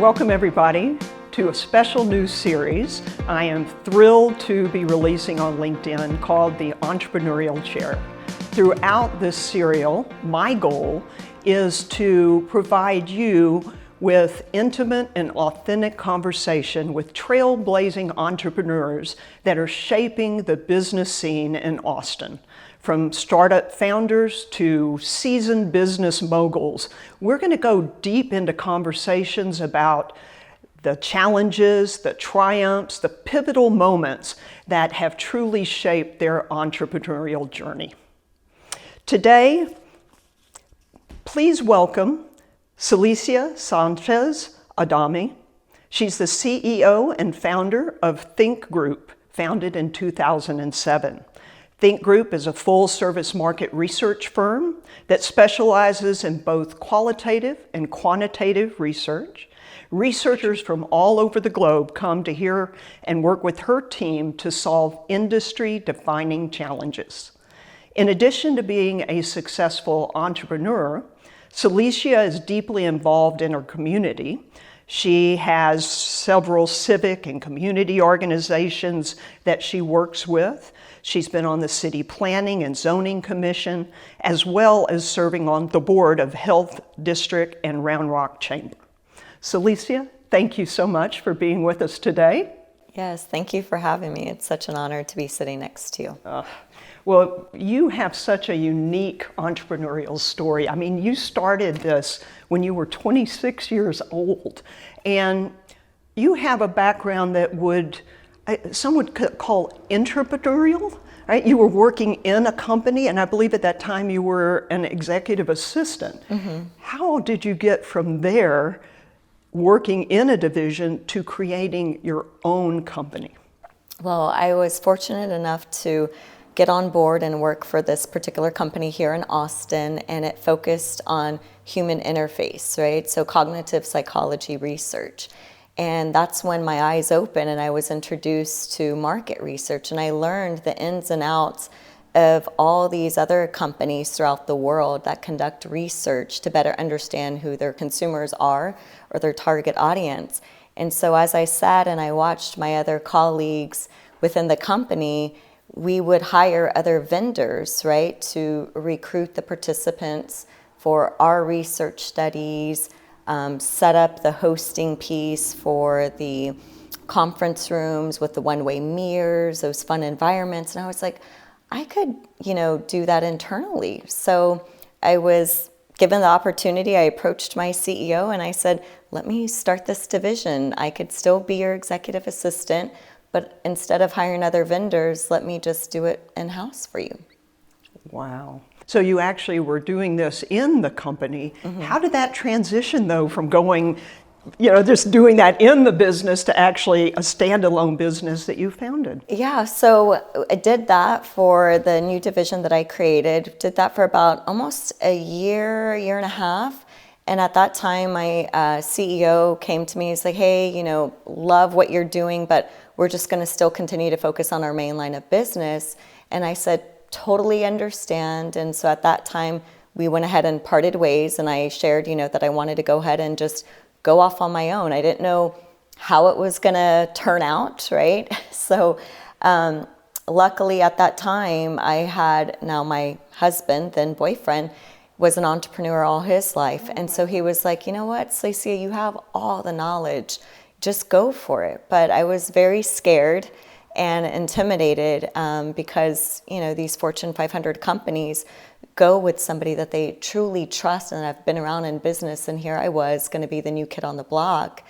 Welcome everybody to a special new series I am thrilled to be releasing on LinkedIn called the Entrepreneurial Chair. Throughout this serial, my goal is to provide you with intimate and authentic conversation with trailblazing entrepreneurs that are shaping the business scene in Austin. From startup founders to seasoned business moguls, we're going to go deep into conversations about the challenges, the triumphs, the pivotal moments that have truly shaped their entrepreneurial journey. Today, please welcome Selicia Sanchez-Adame. She's the CEO and founder of Think Group, founded in 2007. Think Group is a full-service market research firm that specializes in both qualitative and quantitative research. Researchers from all over the globe come to hear and work with her team to solve industry-defining challenges. In addition to being a successful entrepreneur, Selicia is deeply involved in her community. She has several civic and community organizations that she works with. She's been on the City Planning and Zoning Commission, as well as serving on the board of Health District and Round Rock Chamber. Selicia, thank you so much for being with us today. Yes, thank you for having me. It's such an honor to be sitting next to you. Well, you have such a unique entrepreneurial story. I mean, you started this when you were 26 years old, and you have a background that some would call entrepreneurial, right? You were working in a company, and I believe at that time you were an executive assistant. Mm-hmm. How did you get from there, working in a division, to creating your own company? Well, I was fortunate enough to get on board and work for this particular company here in Austin, and it focused on human interface, right? So cognitive psychology research. And that's when my eyes opened and I was introduced to market research, and I learned the ins and outs of all these other companies throughout the world that conduct research to better understand who their consumers are or their target audience. And so as I sat and I watched my other colleagues within the company, we would hire other vendors, right, to recruit the participants for our research studies, set up the hosting piece for the conference rooms with the one-way mirrors, those fun environments. And I was like, I could, do that internally. So I was given the opportunity. I approached my CEO and I said, let me start this division. I could still be your executive assistant, but instead of hiring other vendors, let me just do it in-house for you. Wow. So you actually were doing this in the company. Mm-hmm. How did that transition, though, from going, just doing that in the business to actually a standalone business that you founded? Yeah, so I did that for the new division that I created. Did that for about almost a year and a half. And at that time, my CEO came to me. He's like, hey, love what you're doing, but we're just going to still continue to focus on our main line of business. And I said, totally understand. And so at that time, we went ahead and parted ways. And I shared, that I wanted to go ahead and just go off on my own. I didn't know how it was going to turn out, right? So luckily at that time, I had now my husband, then boyfriend, was an entrepreneur all his life. And so he was like, you know what, Selicia, you have all the knowledge. Just go for it. But I was very scared and intimidated because, these Fortune 500 companies go with somebody that they truly trust and have been around in business. And here I was going to be the new kid on the block.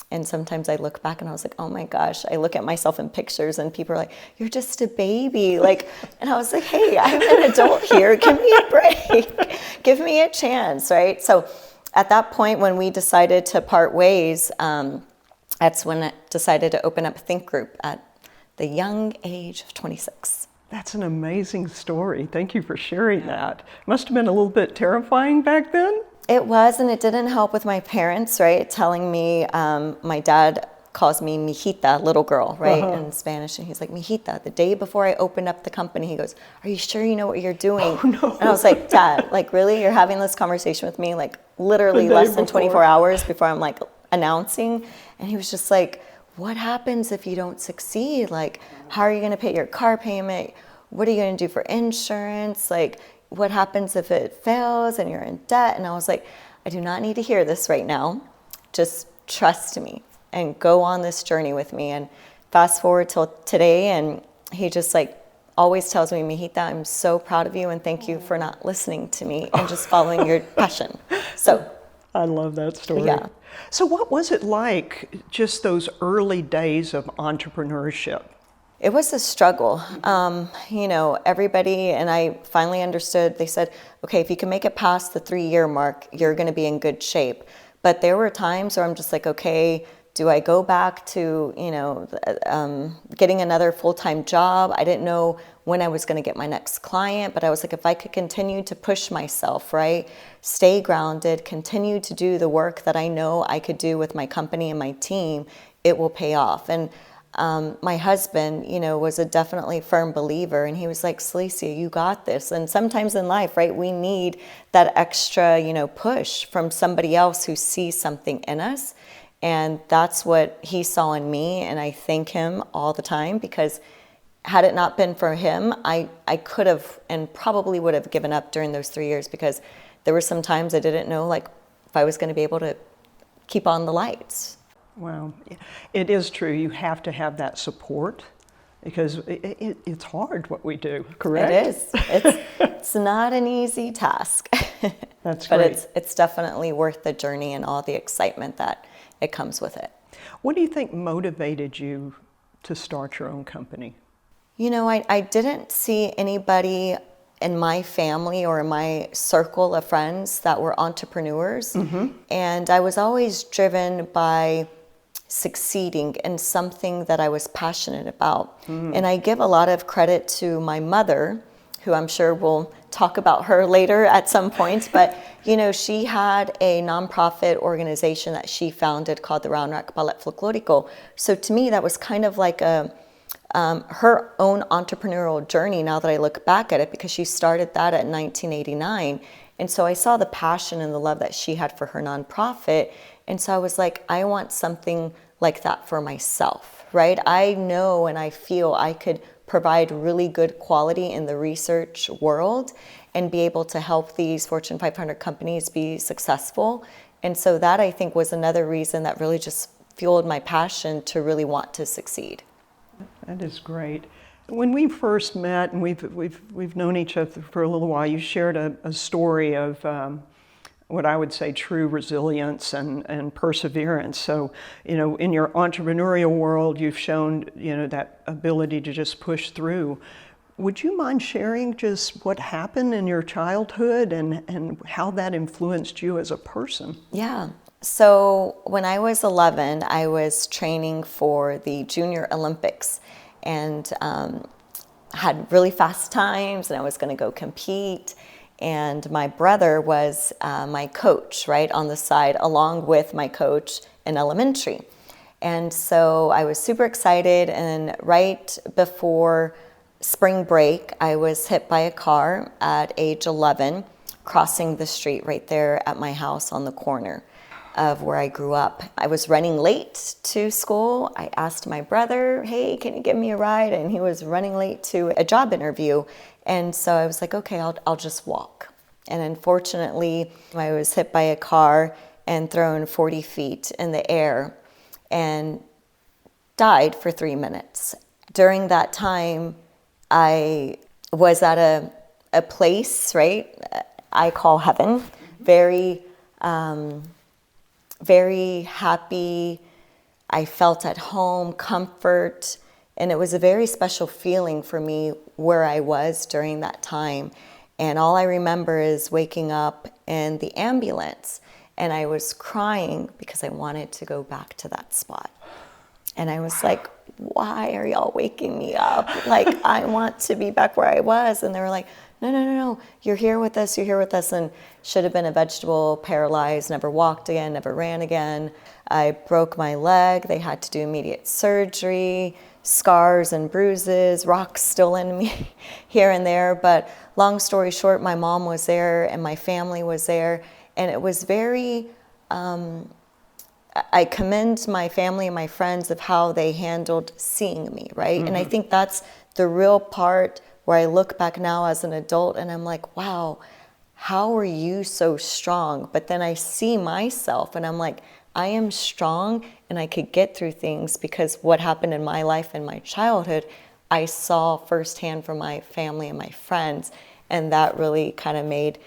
And sometimes I look back and I was like, oh my gosh, I look at myself in pictures and people are like, you're just a baby. And I was like, hey, I'm an adult here. Give me a break. Give me a chance, right? So at that point, when we decided to part ways, that's when I decided to open up Think Group at the young age of 26. That's an amazing story. Thank you for sharing that. Must have been a little bit terrifying back then. It was, and it didn't help with my parents, right? Telling me, my dad calls me mijita, little girl, right, in Spanish. And he's like, mijita, the day before I opened up the company, he goes, are you sure you know what you're doing? Oh, no. And I was like, Dad, like, really? You're having this conversation with me, like, literally The day less than before. 24 hours before I'm, like, announcing? And he was just like, what happens if you don't succeed? Like, how are you going to pay your car payment? What are you going to do for insurance? Like, what happens if it fails and you're in debt? And I was like, I do not need to hear this right now. Just trust me and go on this journey with me. And fast forward till today, and he just like always tells me, Mijita, I'm so proud of you and thank you for not listening to me and just following your passion. So I love that story. Yeah. So what was it like, just those early days of entrepreneurship? it was a struggle. Everybody, and I finally understood, they said, okay, if you can make it past the 3-year mark, you're going to be in good shape. But there were times where I'm just like, okay, do I go back to, getting another full-time job? I didn't know when I was going to get my next client, but I was like, if I could continue to push myself, right? Stay grounded, continue to do the work that I know I could do with my company and my team, it will pay off. And my husband, was a definitely firm believer, and he was like, Selicia, you got this. And sometimes in life, right, we need that extra, push from somebody else who sees something in us. And that's what he saw in me, and I thank him all the time, because had it not been for him, I could have and probably would have given up during those 3 years, because there were some times I didn't know if I was going to be able to keep on the lights. Wow. It is true. You have to have that support, because it's hard what we do, correct? It is. It's not an easy task. That's but great. it's definitely worth the journey and all the excitement that it comes with it. What do you think motivated you to start your own company? I didn't see anybody in my family or in my circle of friends that were entrepreneurs. Mm-hmm. And I was always driven by succeeding in something that I was passionate about. Mm. And I give a lot of credit to my mother, who I'm sure we'll talk about her later at some point. But, she had a nonprofit organization that she founded called the Round Rock Ballet Folklorico. So to me, that was kind of like her own entrepreneurial journey now that I look back at it, because she started that at 1989. And so I saw the passion and the love that she had for her nonprofit. And so I was like, I want something like that for myself, right? I know and I feel I could provide really good quality in the research world and be able to help these Fortune 500 companies be successful. And so that, I think, was another reason that really just fueled my passion to really want to succeed. That is great. When we first met, and we've known each other for a little while, you shared a story of what I would say true resilience and perseverance. So, in your entrepreneurial world, you've shown, that ability to just push through. Would you mind sharing just what happened in your childhood and how that influenced you as a person? Yeah. So when I was 11, I was training for the Junior Olympics, and had really fast times, and I was going to go compete. And my brother was my coach, right, on the side, along with my coach in elementary. And so I was super excited, and right before spring break, I was hit by a car at age 11, crossing the street right there at my house on the corner of where I grew up. I was running late to school. I asked my brother, hey, can you give me a ride? And he was running late to a job interview. And so I was like, okay, I'll just walk. And unfortunately, I was hit by a car and thrown 40 feet in the air and died for 3 minutes. During that time, I was at a place, right, I call heaven, very happy. I felt at home, comfort, and it was a very special feeling for me where I was during that time. And all I remember is waking up in the ambulance, and I was crying because I wanted to go back to that spot. And I was like, why are y'all waking me up? Like, I want to be back where I was. And they were like, no, you're here with us, and should have been a vegetable, paralyzed, never walked again, never ran again. I broke my leg. They had to do immediate surgery, scars and bruises, rocks still in me here and there. But long story short, my mom was there and my family was there. And it was very, I commend my family and my friends of how they handled seeing me, right? And I think that's the real part where I look back now as an adult and I'm like, wow, how are you so strong? But then I see myself and I'm like, I am strong and I could get through things because what happened in my life and my childhood, I saw firsthand from my family and my friends, and that really kind of made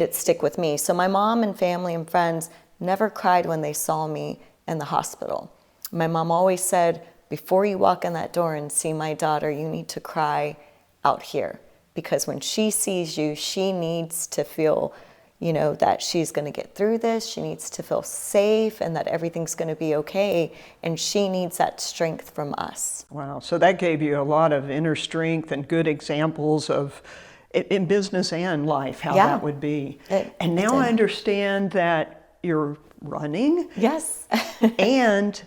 it stick with me. So my mom and family and friends never cried when they saw me in the hospital. My mom always said, before you walk in that door and see my daughter, you need to cry out here. Because when she sees you, she needs to feel, you know, that she's going to get through this. She needs to feel safe and that everything's going to be okay. And she needs that strength from us. Wow. So that gave you a lot of inner strength and good examples of, in business and life, how that would be. And now I understand that you're running. Yes. And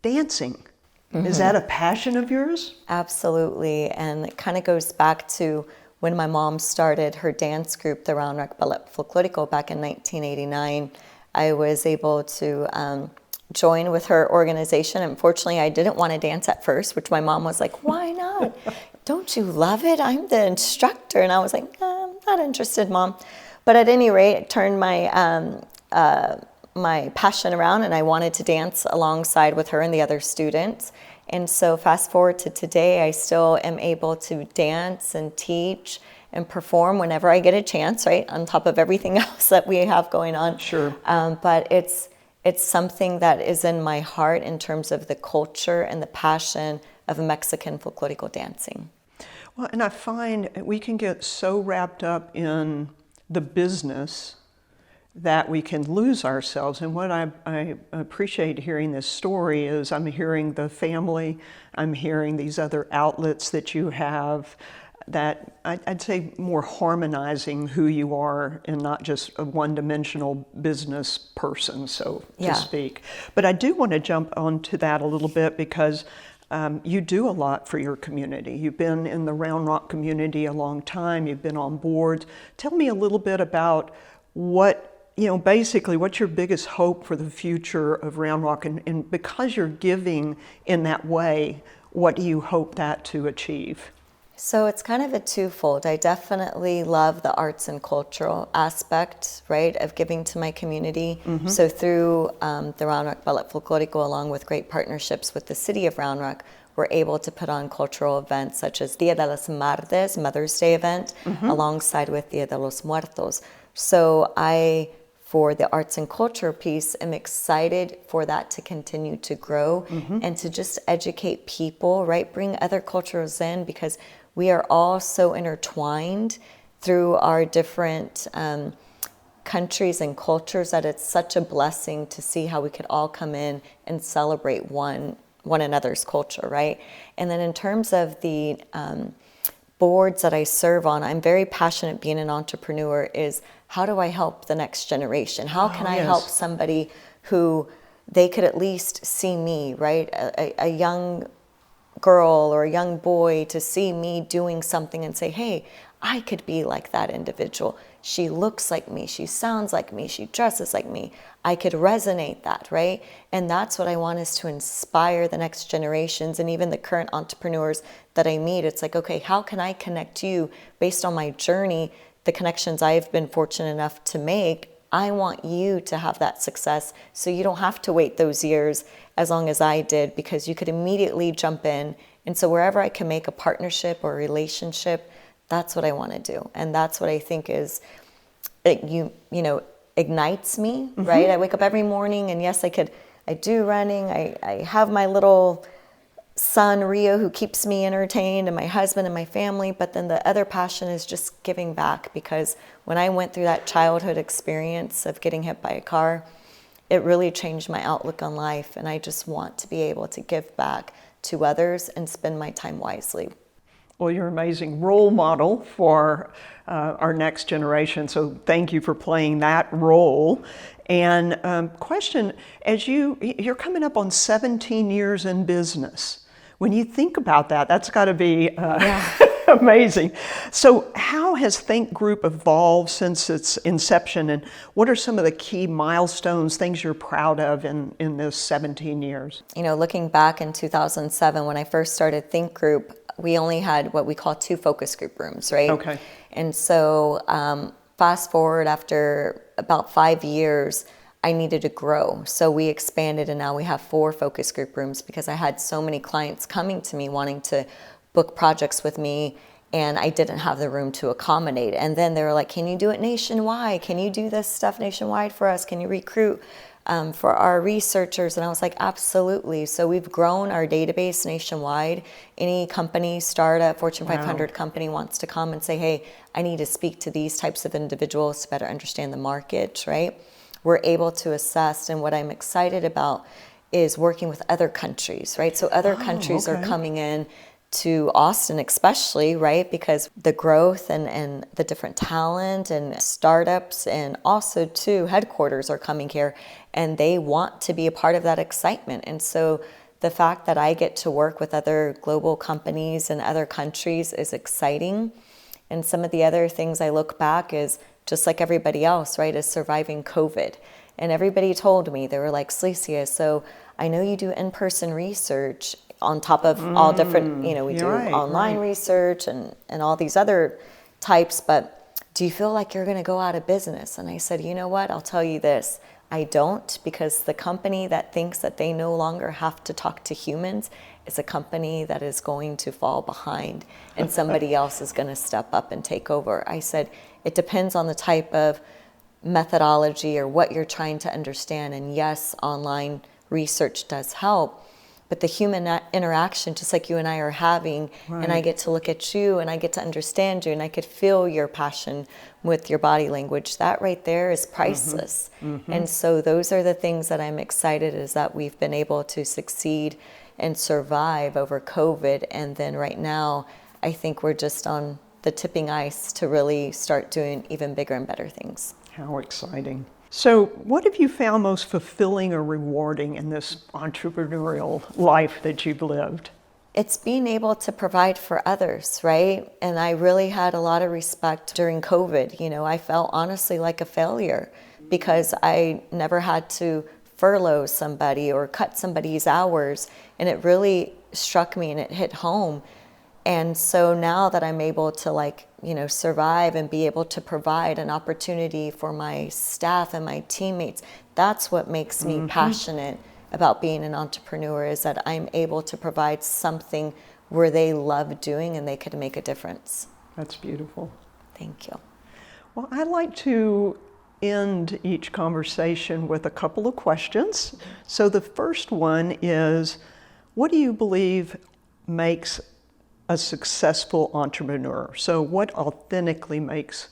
dancing. Is that a passion of yours? Absolutely. And it kind of goes back to when my mom started her dance group, the Round Rock Ballet Folklorico, back in 1989. I was able to join with her organization. Unfortunately, I didn't want to dance at first, which my mom was like, why not? Don't you love it? I'm the instructor. And I was like, I'm not interested, Mom. But at any rate, it turned my my passion around, and I wanted to dance alongside with her and the other students. And so fast forward to today, I still am able to dance and teach and perform whenever I get a chance, right? On top of everything else that we have going on. Sure. But it's something that is in my heart in terms of the culture and the passion of Mexican folklorico dancing. Well, and I find we can get so wrapped up in the business that we can lose ourselves. And what I appreciate hearing this story is I'm hearing the family, I'm hearing these other outlets that you have that I'd say more harmonizing who you are and not just a one-dimensional business person, so to speak. But I do want to jump onto that a little bit because you do a lot for your community. You've been in the Round Rock community a long time. You've been on boards. Tell me a little bit about what, you know, basically what's your biggest hope for the future of Round Rock? And because you're giving in that way, what do you hope that to achieve? So it's kind of a twofold. I definitely love the arts and cultural aspect, right, of giving to my community. So through the Round Rock Ballet Folklorico, along with great partnerships with the city of Round Rock, we're able to put on cultural events such as Dia de las Madres, Mother's Day event, alongside with Dia de los Muertos. So for the arts and culture piece, I'm excited for that to continue to grow and to just educate people, right? Bring other cultures in because we are all so intertwined through our different countries and cultures that it's such a blessing to see how we could all come in and celebrate one another's culture, right? And then in terms of the boards that I serve on, I'm very passionate being an entrepreneur is how do I help the next generation? How can I help somebody who they could at least see me, right? A young girl or a young boy to see me doing something and say, hey, I could be like that individual. She looks like me, she sounds like me, she dresses like me. I could resonate that, right? And that's what I want is to inspire the next generations and even the current entrepreneurs that I meet. It's like, okay, how can I connect you based on my journey, the connections I've been fortunate enough to make? I want you to have that success so you don't have to wait those years as long as I did because you could immediately jump in. And so wherever I can make a partnership or a relationship, that's what I want to do. And that's what I think is, ignites me, right? I wake up every morning and yes, I do running. I have my little son, Rio, who keeps me entertained and my husband and my family. But then the other passion is just giving back because when I went through that childhood experience of getting hit by a car, it really changed my outlook on life. And I just want to be able to give back to others and spend my time wisely. Well, you're an amazing role model for our next generation, so thank you for playing that role. And question, as you're coming up on 17 years in business. When you think about that, that's got to be amazing. So how has Think Group evolved since its inception, and what are some of the key milestones, things you're proud of in those 17 years? You know, looking back in 2007, when I first started Think Group, we only had what we call 2 focus group rooms, right? Okay. And so fast forward, after about 5 years, I needed to grow. So we expanded, and now we have 4 focus group rooms because I had so many clients coming to me wanting to book projects with me, and I didn't have the room to accommodate. And then they were like, can you do it nationwide? Can you do this stuff nationwide for us? Can you recruit for our researchers? And I was like, absolutely. So we've grown our database nationwide. Any company, startup, Fortune 500 company wants to come and say, hey, I need to speak to these types of individuals to better understand the market, right? We're able to assess, and what I'm excited about is working with other countries, right? So other countries are coming in to Austin especially, right? Because the growth and the different talent and startups, and also too headquarters are coming here, and they want to be a part of that excitement. And so the fact that I get to work with other global companies in other countries is exciting. And some of the other things I look back is, just like everybody else, right, is surviving COVID. And everybody told me, they were like, Selicia, so I know you do in-person research on top of all different, you know, we do online research and all these other types, but do you feel like you're going to go out of business? And I said, you know what, I'll tell you this, I don't, because the company that thinks that they no longer have to talk to humans is a company that is going to fall behind, and somebody else is going to step up and take over. I said, it depends on the type of methodology or what you're trying to understand. And yes, online research does help, but the human interaction, just like you and I are having, and I get to look at you and I get to understand you and I could feel your passion with your body language, that right there is priceless. And so those are the things that I'm excited, is that we've been able to succeed and survive over COVID. And then right now, I think we're just on the tipping ice to really start doing even bigger and better things. How exciting. So what have you found most fulfilling or rewarding in this entrepreneurial life that you've lived? It's being able to provide for others, right? And I really had a lot of respect during COVID. You know, I felt honestly like a failure because I never had to furlough somebody or cut somebody's hours. And it really struck me and it hit home. And so now that I'm able to survive and be able to provide an opportunity for my staff and my teammates, that's what makes me passionate about being an entrepreneur, is that I'm able to provide something where they love doing and they could make a difference. That's beautiful. Thank you. Well, I'd like to end each conversation with a couple of questions. So the first one is, what do you believe makes a successful entrepreneur? So what authentically makes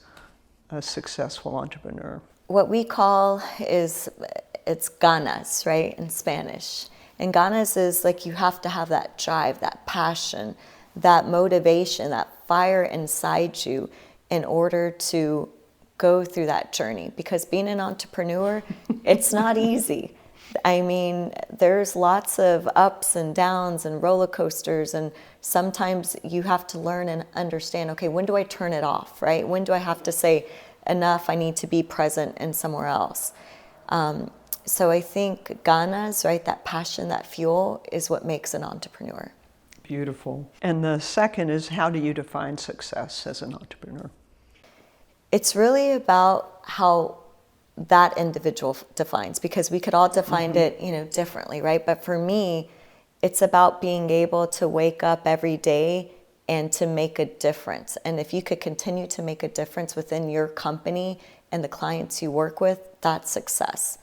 a successful entrepreneur? What we call it's ganas, right, in Spanish. And ganas is like, you have to have that drive, that passion, that motivation, that fire inside you in order to go through that journey. Because being an entrepreneur, it's not easy. I mean, there's lots of ups and downs and roller coasters, and sometimes you have to learn and understand, okay, when do I turn it off, right? When do I have to say, enough, I need to be present and somewhere else? So I think ganas, right, that passion, that fuel is what makes an entrepreneur. Beautiful. And the second is, how do you define success as an entrepreneur? It's really about how that individual defines, because we could all define it, differently, right? But for me, it's about being able to wake up every day and to make a difference. And if you could continue to make a difference within your company and the clients you work with, that's success.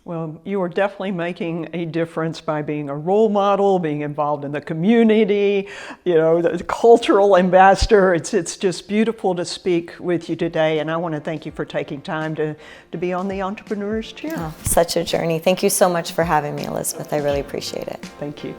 Well, you are definitely making a difference by being a role model, being involved in the community, the cultural ambassador. It's just beautiful to speak with you today, and I want to thank you for taking time to be on the Entrepreneur's Chair. Oh, such a journey. Thank you so much for having me, Elizabeth. I really appreciate it. Thank you.